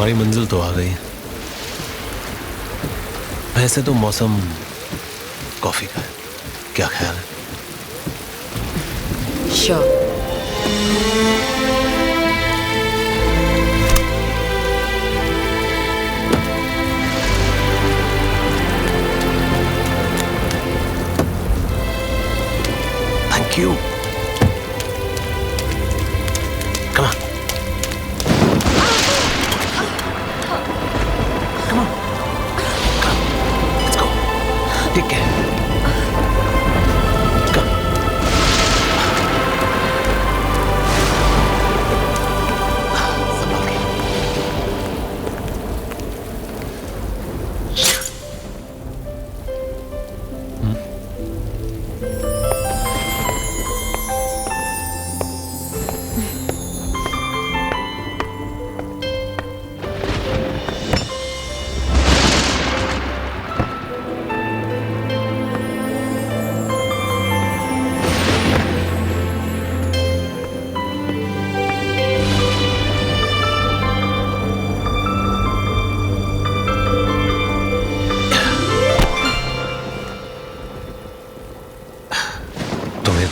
हमारी मंजिल तो आ गई। वैसे तो मौसम कॉफी का है, क्या ख्याल है? Sure. Thank you. Come on, come on, let's go. Take care.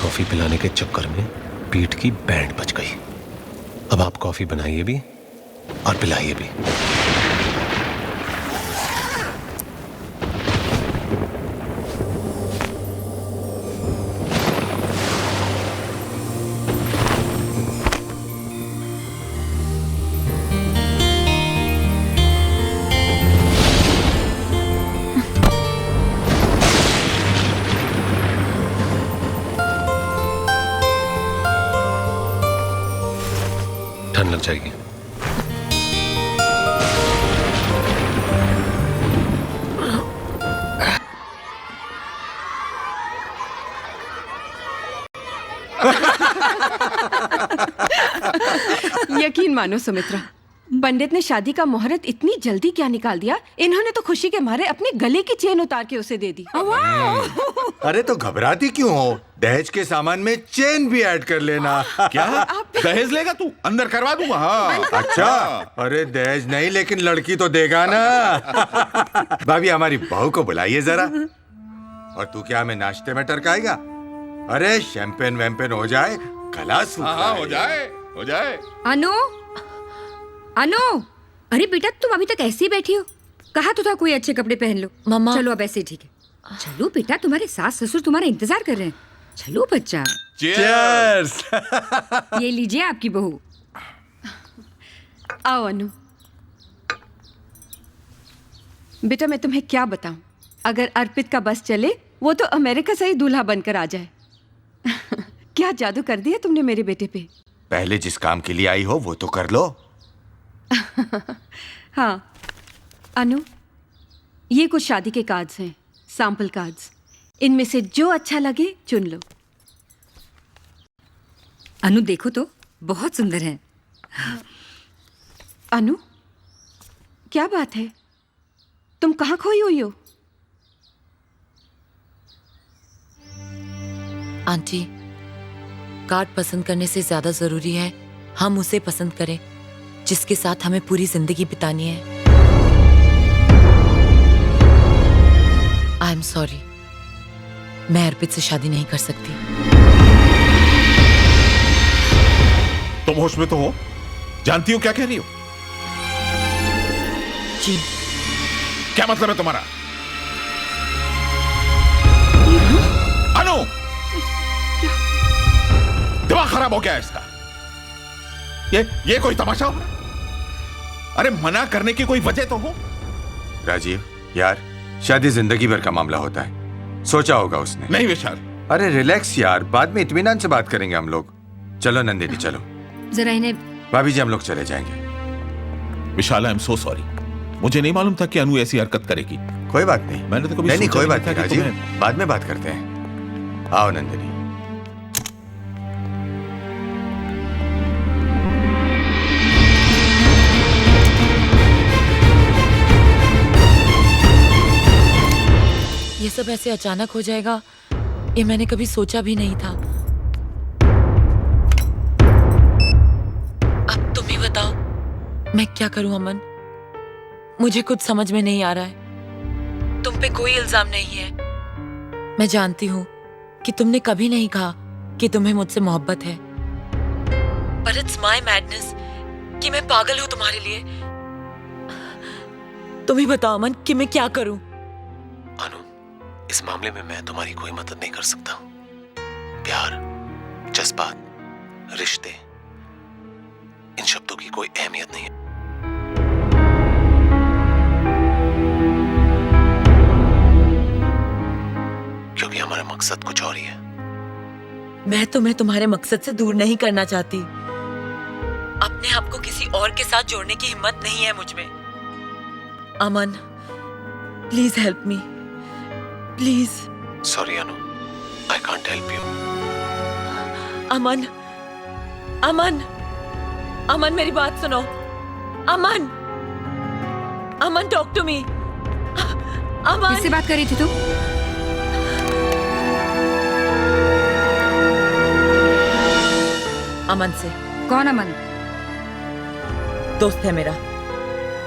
Coffee पिलाने के चक्कर में पीठ की बैंड बच गई। अब आप कॉफी बनाइए भी और पिलाइए भी। ठंड लग जाएगी। यकीन मानो सुमित्रा, पंडित ने शादी का मुहूर्त इतनी जल्दी क्या निकाल दिया। इन्होंने तो खुशी के मारे अपने गले की चेन उतार के उसे दे दी। अरे तो घबराती क्यों हो? दहेज के सामान में चेन भी ऐड कर लेना। क्या दहेज लेगा तू? अंदर करवा दूंगा। हाँ। अच्छा, अरे दहेज नहीं लेकिन लड़की तो देगा ना। भाभी हमारी बहू को बुलाइए जरा। और तू क्या हमें नाश्ते में टरकाएगा? अरे शैंपेन वैम्पेन हो जाए, गला सूखा हाँ, हो जाए, हो जाए। अनु, अनु, अरे बेटा तुम अभी तक ऐसे ही बैठी हो? कहा तो था कोई अच्छे कपड़े पहन लो। मम्मा। चलो अब ऐसे ठीक है। चलो बेटा, तुम्हारे सास ससुर तुम्हारा इंतजार कर रहे हैं। चलो बच्चा। चीयर्स। ये लीजिए आपकी बहू। आओ अनु। बेटा मैं तुम्हें क्या बताऊं, अगर अर्पित का बस चले वो तो अमेरिका से ही दूल्हा बनकर आ जाए। क्या जादू कर दिया तुमने मेरे बेटे पे। पहले जिस काम के लिए आई हो वो तो कर लो। हाँ अनु, ये कुछ शादी के कार्ड्स हैं, सैंपल कार्ड्स। इनमें से जो अच्छा लगे चुन लो। अनु देखो तो, बहुत सुंदर है। अनु, क्या बात है, तुम कहाँ खोई हुई हो? आंटी, कार्ड पसंद करने से ज्यादा जरूरी है हम उसे पसंद करें जिसके साथ हमें पूरी जिंदगी बितानी है। आई एम सॉरी, मैं अर्पित से शादी नहीं कर सकती। तुम होश में तो हो? जानती हो क्या कह रही हो? जी। क्या मतलब है तुम्हारा? अनु, दिमाग खराब हो गया है इसका। ये कोई तमाशा हो? अरे मना करने की कोई वजह तो हो। राजीव यार, शादी जिंदगी भर का मामला होता है, सोचा होगा उसने। नहीं विशाल। अरे रिलैक्स यार, बाद में इत्मीनान से बात करेंगे हम लोग। चलो नंदिनी चलो। जरा इन्हें। भाभी जी हम लोग चले जाएंगे। विशाल आई एम सो सॉरी, मुझे नहीं मालूम था कि अनु ऐसी हरकत करेगी। कोई बात नहीं, मैंने तो कभी नहीं सोचा कोई बात था नहीं कि राजीव, बाद में बात करते हैं। आओ नंदिनी। ये सब ऐसे अचानक हो जाएगा ये मैंने कभी सोचा भी नहीं था। अब तुम ही बताओ मैं क्या करूं अमन? मुझे कुछ समझ में नहीं आ रहा है। तुम पे कोई इल्जाम नहीं है। मैं जानती हूँ कि तुमने कभी नहीं कहा कि तुम्हें मुझसे मोहब्बत है, पर इट्स माय मैडनेस कि मैं पागल हूँ तुम्हारे लिए। तुम ही बताओ अमन कि मैं क्या करूं? अनु, इस मामले में मैं तुम्हारी कोई मदद नहीं कर सकता। प्यार, जज्बात, रिश्ते, इन शब्दों की कोई अहमियत नहीं है। क्योंकि हमारा मकसद कुछ और ही है। मैं तुम्हें तुम्हारे मकसद से दूर नहीं करना चाहती। अपने आप को किसी और के साथ जोड़ने की हिम्मत नहीं है मुझ में। अमन, please help me, please. Sorry Anu, I can't help you. अमन, अमन, अमन मेरी बात सुनो। अमन, अमन टॉक टू मी। अमन, किससे बात कर रही थी तू? अमन से। कौन अमन? दोस्त है मेरा,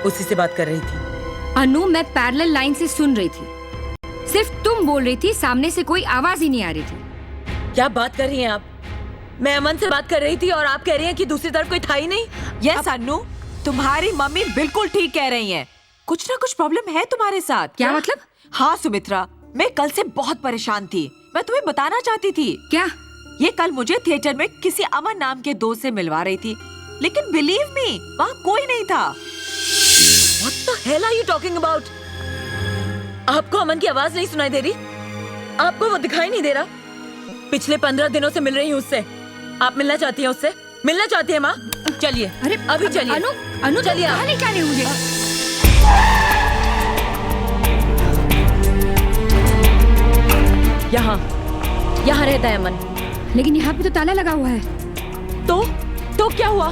उसी से बात कर रही थी। अनु, मैं पैरेलल लाइन से सुन रही थी। सिर्फ तुम बोल रही थी, सामने से कोई आवाज ही नहीं आ रही थी। क्या बात कर रही हैं आप? मैं अमन से बात कर रही थी और आप कह रही हैं कि दूसरी तरफ कोई था ही नहीं। यस अनु, तुम्हारी मम्मी बिल्कुल ठीक कह रही हैं। कुछ ना कुछ प्रॉब्लम है तुम्हारे साथ। क्या मतलब? हाँ सुमित्रा, मैं कल से बहुत परेशान थी। मैं तुम्हें बताना चाहती थी। क्या? ये कल मुझे थिएटर में किसी अमन नाम के दोस्त से मिलवा रही थी, लेकिन बिलीव मी वहाँ कोई नहीं था। What the hell are you talking about? आपको अमन की आवाज नहीं सुनाई दे रही? आपको वो दिखाई नहीं दे रहा? पिछले 15 दिनों से मिल रही हूँ उससे। आप मिलना चाहती हैं उससे? मिलना चाहती हैं माँ? चलिए, अरे अभी चलिए। अनु, अनु चलिए कहाँ ले जा रही हो मुझे? यहाँ रहता है अमन। लेकिन यहाँ पे तो ताला लगा हुआ है। तो क्या हुआ?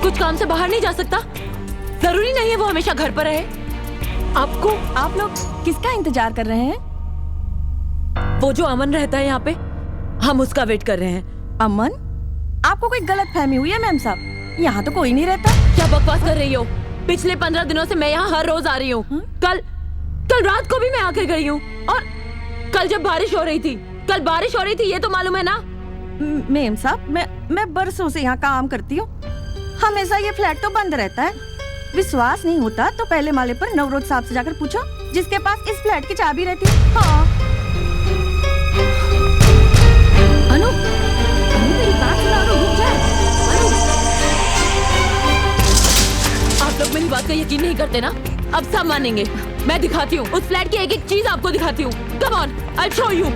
कुछ काम से बाहर नहीं जा सकता? जरूरी नहीं है वो हमेशा घर पर रहे। आप लोग किसका इंतजार कर रहे हैं? वो जो अमन रहता है यहाँ पे, हम उसका वेट कर रहे हैं। अमन? आपको कोई गलत फहमी हुई है मैम साहब? यहाँ तो कोई नहीं रहता। क्या बकवास कर रही हो? पिछले 15 दिनों से मैं यहाँ हर रोज आ रही हूँ। कल रात को भी मैं आकर गई हूँ, और कल जब बारिश हो रही थी, ये तो मालूम है ना? मैम साहब, मैं बरसों से यहाँ काम करती हूँ। हमेशा ये फ्लैट तो बंद रहता है। विश्वास नहीं होता तो पहले माले पर नवरोज साहब से जाकर पूछो, जिसके पास इस फ्लैट की चाबी रहती है। हाँ। अनु, मेरी बात सुनो। अनु, रुक जा। अनु, आप लोग मेरी बात का यकीन नहीं करते ना? अब सब मानेंगे। मैं दिखाती हूँ उस फ्लैट की एक एक चीज आपको दिखाती हूँ। Come on, I show you.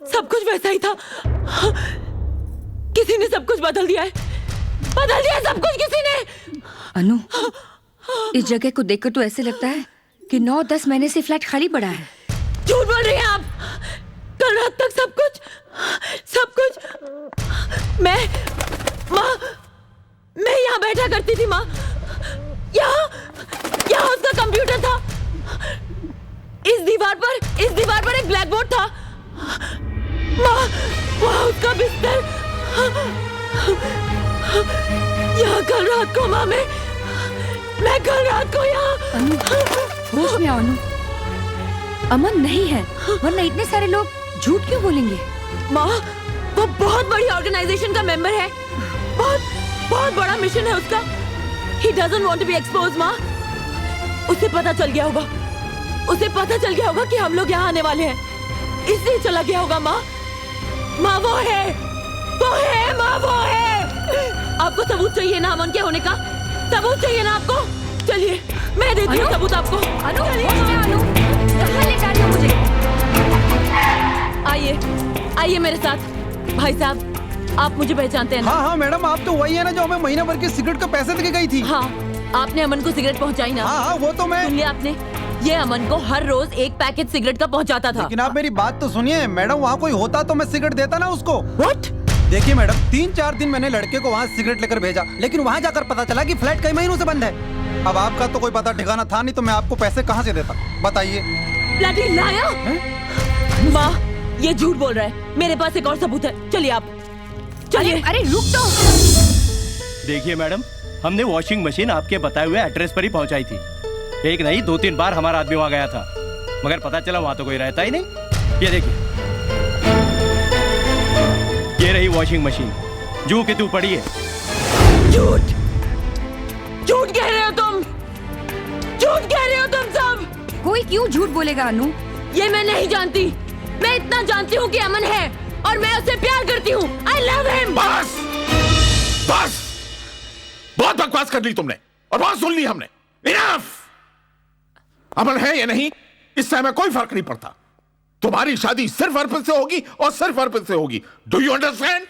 सब कुछ वैसा ही था। किसी ने सब कुछ बदल दिया है। सब कुछ किसी ने। अनु, इस जगह को देखकर तो ऐसे लगता है कि 9-10 महीने से फ्लैट खाली पड़ा है। झूठ बोल रही हैं आप। कल रात तक सब कुछ मैं यहाँ बैठा करती थी माँ। यहाँ उसका कंप्यूटर था। इस दीवार पर एक ब्लैक बोर्ड था। माँ, वहाँ उसका बिस्तर। यहाँ कल रात को माँ, मैं कल रात को यहाँ। अनु, होश में आओ अनु। अमन नहीं है, वरना इतने सारे लोग झूठ क्यों बोलेंगे? माँ, वो बहुत बड़ी ऑर्गेनाइजेशन का मेंबर है। बहुत बड़ा मिशन है उसका। He doesn't want to be exposed, माँ। उसे पता चल गया होगा कि हम लोग यहाँ आने वाले हैं, इसलिए चला गया होगा माँ। माँ वो है माँ, वो है। आपको सबूत चाहिए ना अमन के होने का? सबूत चाहिए ना आपको? चलिए, मैं देती हूँ सबूत आपको। अनु, कहाँ ले जा रही हो मुझे? आइए मेरे साथ। भाई साहब, आप मुझे पहचानते हैं ना? हाँ मैडम, आप तो वही है ना जो हमें महीने भर के सिगरेट का पैसे देके गई थी। हाँ, आपने अमन को सिगरेट पहुंचाई ना? हाँ, वो तो मैं। सुन लिया आपने? ये अमन को हर रोज एक पैकेट सिगरेट का पहुंचाता था। लेकिन आप मेरी बात तो सुनिए मैडम, वहाँ कोई होता तो मैं सिगरेट देता ना उसको। What? देखिए मैडम, 3-4 दिन मैंने लड़के को वहाँ सिगरेट लेकर भेजा, लेकिन वहाँ जाकर पता चला कि फ्लैट कई महीनों से बंद है। अब आपका तो कोई पता ठिकाना था नहीं, तो मैं आपको पैसे कहाँ से देता, बताइए। Bloody liar! माँ, ये झूठ बोल रहा है। मेरे पास एक और सबूत है। चलिए आप, चलिए। अरे रुक तो। देखिए मैडम, हमने वॉशिंग मशीन आपके बताए हुए एड्रेस पर ही पहुंचाई थी। एक नहीं 2-3 बार हमारा आदमी वहां गया था, मगर पता चला वहां तो कोई रहता ही नहीं। ये देखिए, ये रही वॉशिंग मशीन, जू की तू पड़ी है। झूठ, झूठ कह रहे हो तुम, झूठ कह रहे हो तुम सब। कोई क्यों झूठ बोलेगा अनु? ये मैं नहीं जानती। मैं इतना जानती हूँ कि अमन है और मैं उससे प्यार करती हूँ। I love him। बस बस, बहुत बकवास कर ली तुमने और बहुत सुन ली हमने। Enough! अमन है या नहीं, इससे हमें कोई फर्क नहीं पड़ता। तुम्हारी शादी सिर्फ अर्पित से होगी और सिर्फ अर्पित से होगी। Do you understand?